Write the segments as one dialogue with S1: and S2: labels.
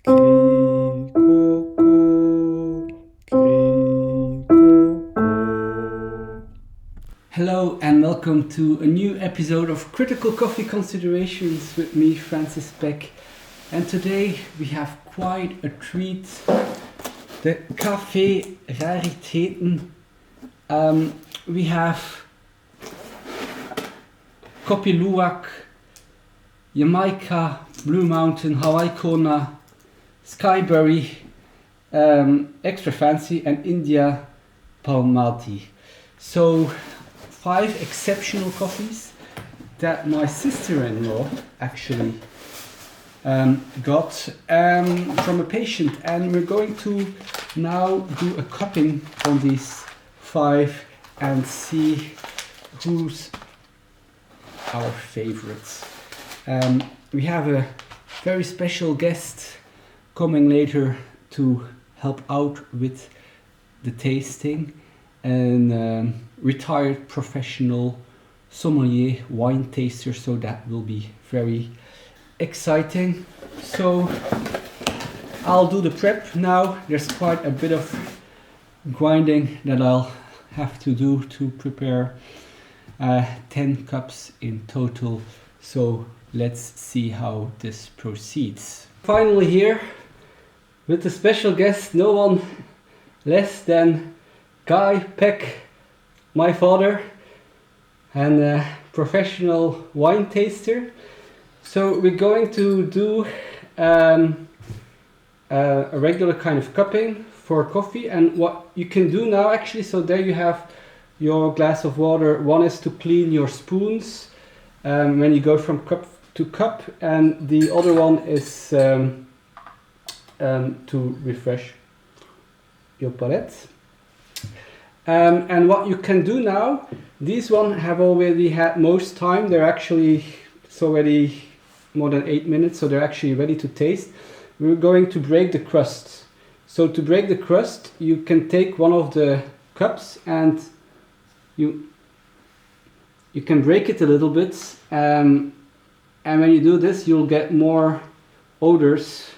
S1: Hello and welcome to a new episode of Critical Coffee Considerations with me, Francis Beck. And today we have quite a treat, the Kaffeeraritäten. We have Kopi Luwak, Jamaica, Blue Mountain, Hawai Kona, Skybury, extra fancy, and India Palmati. So 5 exceptional coffees that my sister-in-law actually got from a patient, and we're going to now do a cupping on these 5 and see who's our favorites. We have a very special guest coming later to help out with the tasting, and retired professional sommelier wine taster, so that will be very exciting. So I'll do the prep now. There's quite a bit of grinding that I'll have to do to prepare 10 cups in total, so let's see how this proceeds. Finally here with a special guest, no one less than Guy Peck, my father, and a professional wine taster. So we're going to do a regular kind of cupping for coffee, and what you can do now actually, so there you have your glass of water. One is to clean your spoons when you go from cup to cup, and the other one is to refresh your palette. And what you can do now, these one have already had most time. It's already more than 8 minutes, so they're actually ready to taste. We're going to break the crust. So to break the crust, you can take one of the cups and you can break it a little bit, and when you do this, you'll get more odors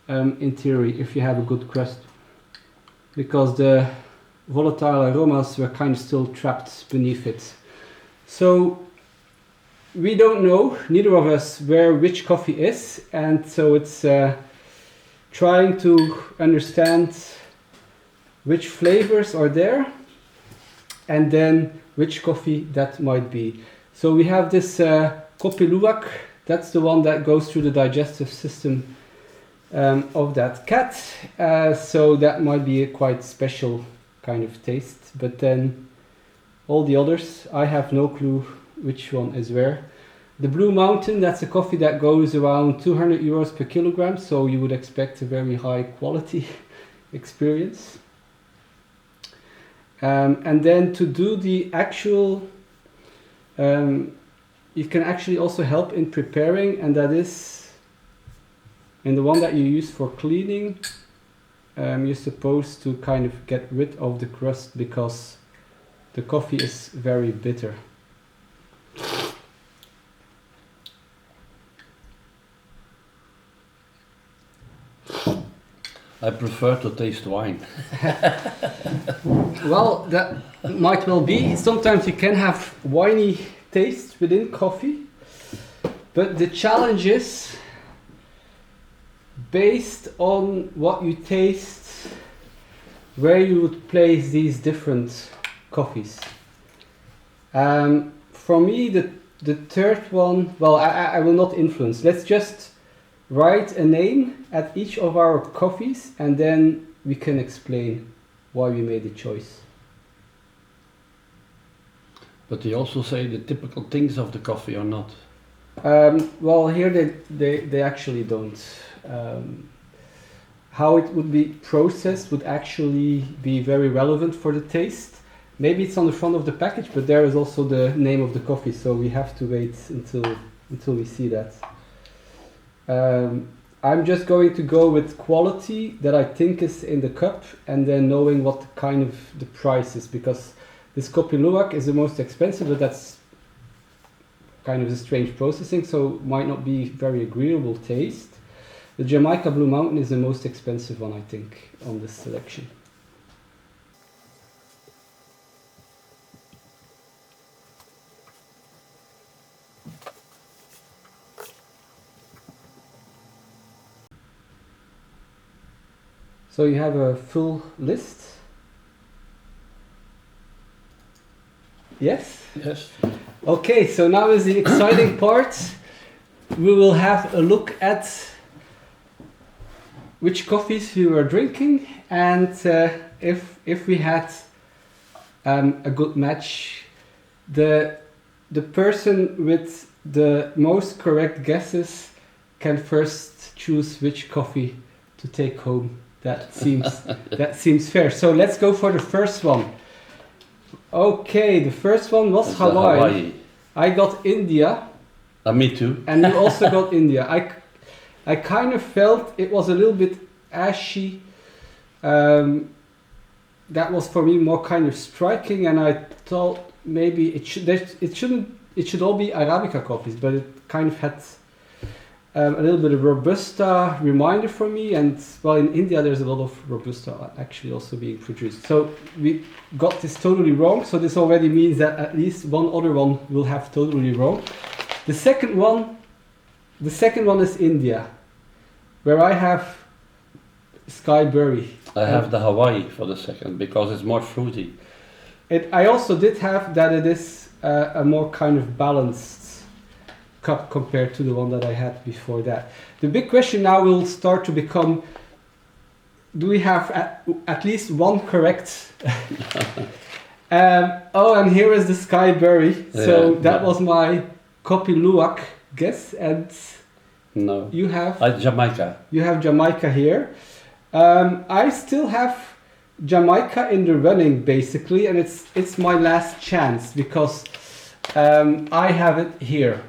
S1: in theory if you have a good crust, because the volatile aromas were kind of still trapped beneath it. So we don't know, neither of us, where which coffee is, and so it's trying to understand which flavors are there and then which coffee that might be. So we have this Kopi Luwak, that's the one that goes through the digestive system of that cat, so that might be a quite special kind of taste. But then all the others, I have no clue which one is where. The Blue Mountain, that's a coffee that goes around 200 euros per kilogram, so you would expect a very high quality experience. And then to do the actual, you can actually also help in preparing, and that is in the one that you use for cleaning. You're supposed to kind of get rid of the crust because the coffee is very bitter.
S2: I prefer to taste wine.
S1: Well, that might well be. Sometimes you can have winey taste within coffee, but the challenge is based on what you taste, where you would place these different coffees. For me, the third one, well, I will not influence. Let's just write a name at each of our coffees, and then we can explain why we made the choice.
S2: But you also say the typical things of the coffee or not?
S1: Well, here they actually don't. How it would be processed would actually be very relevant for the taste. Maybe it's on the front of the package, but there is also the name of the coffee, so we have to wait until we see that. I'm just going to go with quality that I think is in the cup, and then knowing what kind of the price is, because this Kopi Luwak is the most expensive, but that's kind of a strange processing, so might not be very agreeable taste. The Jamaica Blue Mountain is the most expensive one, I think, on this selection. So you have a full list? Yes?
S2: Yes.
S1: Okay, so now is the exciting part. We will have a look at which coffees we were drinking and if we had a good match. The person with the most correct guesses can first choose which coffee to take home. That seems fair. So let's go for the first one. Okay, the first one was Hawaii. I got India.
S2: Me too.
S1: And you also got India. I kind of felt it was a little bit ashy. That was for me more kind of striking, and I thought maybe it should all be Arabica coffees, but it kind of had a little bit of Robusta reminder for me, and well, in India there's a lot of Robusta actually also being produced. So we got this totally wrong, so this already means that at least one other one will have totally wrong. The second one is India, where I have Skybury.
S2: I have the Hawaii for the second because it's more fruity.
S1: I also did have that it is a more kind of balanced cup compared to the one that I had before that. The big question now will start to become, do we have at least one correct? And here is the Skybury. So that was my Kopi Luwak guess, and
S2: no,
S1: you have
S2: Jamaica.
S1: You have Jamaica here. I still have Jamaica in the running basically, and it's my last chance because I have it here.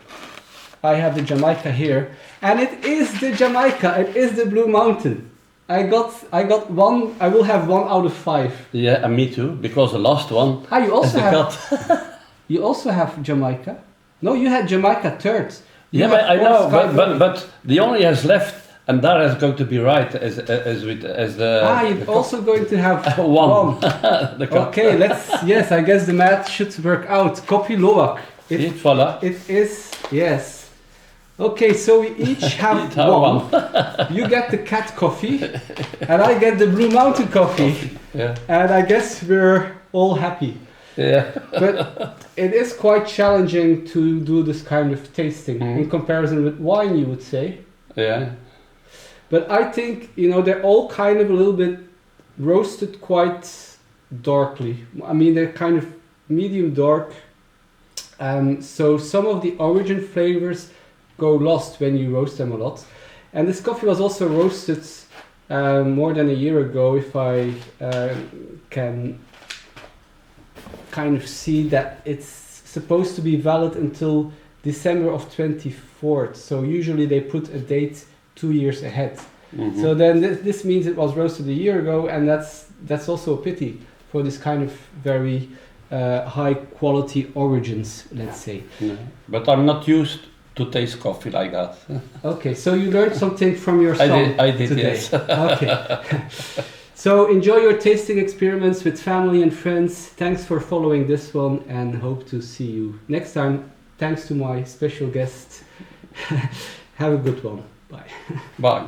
S1: I have the Jamaica here, and it is the Jamaica. It is the Blue Mountain. I got one. I will have 1 out of 5.
S2: Yeah, and me too, because the last one.
S1: You also
S2: is the
S1: have.
S2: cut.
S1: You also have Jamaica. No, you had Jamaica third.
S2: Yeah, but I know, but the only has left, and that is going to be right as the.
S1: You're also going to have
S2: one.
S1: Okay, yes, I guess the math should work out. Kopi Luwak.
S2: Voila.
S1: It is, yes. Okay, so we each have one. You get the cat coffee, and I get the Blue Mountain coffee.
S2: Yeah.
S1: And I guess we're all happy.
S2: Yeah.
S1: But it is quite challenging to do this kind of tasting in comparison with wine, you would say.
S2: Yeah.
S1: But I think, they're all kind of a little bit roasted quite darkly. I mean, they're kind of medium dark. So some of the origin flavors go lost when you roast them a lot. And this coffee was also roasted more than a year ago, if I can kind of see that it's supposed to be valid until December of 24th. So usually they put a date 2 years ahead. Mm-hmm. So then this means it was roasted a year ago, and that's also a pity for this kind of very high quality origins, let's say.
S2: No, but I'm not used to taste coffee like that.
S1: Okay, so you learned something from your son
S2: I did
S1: today.
S2: Yes.
S1: Okay. So enjoy your tasting experiments with family and friends. Thanks for following this one, and hope to see you next time. Thanks to my special guest. Have a good one. Bye.
S2: Bye.